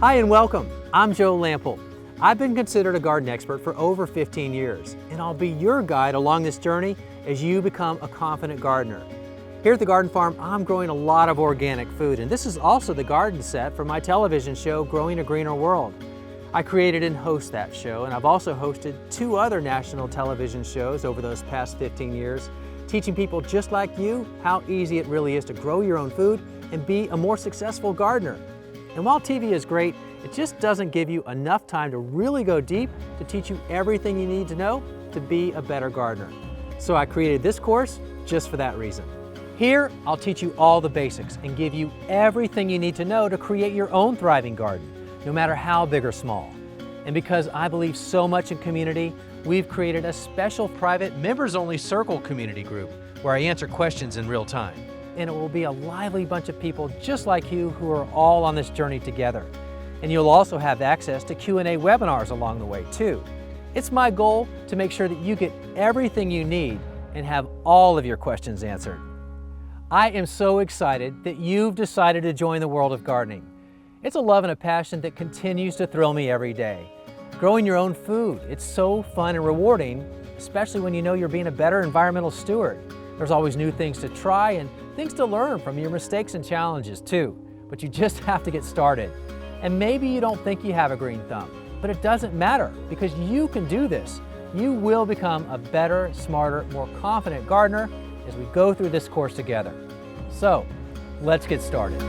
Hi and welcome. I'm Joe Lample. I've been considered a garden expert for over 15 years, and I'll be your guide along this journey as you become a confident gardener. Here at the Garden Farm, I'm growing a lot of organic food, and this is also the garden set for my television show, Growing a Greener World. I created and host that show, and I've also hosted 2 other national television shows over those past 15 years, teaching people just like you how easy it really is to grow your own food and be a more successful gardener. And while TV is great, it just doesn't give you enough time to really go deep to teach you everything you need to know to be a better gardener. So I created this course just for that reason. Here, I'll teach you all the basics and give you everything you need to know to create your own thriving garden, no matter how big or small. And because I believe so much in community, we've created a special private members-only circle community group where I answer questions in real time. And it will be a lively bunch of people just like you who are all on this journey together. And you'll also have access to Q&A webinars along the way too. It's my goal to make sure that you get everything you need and have all of your questions answered. I am so excited that you've decided to join the world of gardening. It's a love and a passion that continues to thrill me every day. Growing your own food, it's so fun and rewarding, especially when you know you're being a better environmental steward. There's always new things to try and things to learn from your mistakes and challenges too, but you just have to get started. And maybe you don't think you have a green thumb, but it doesn't matter because you can do this. You will become a better, smarter, more confident gardener as we go through this course together. So, let's get started.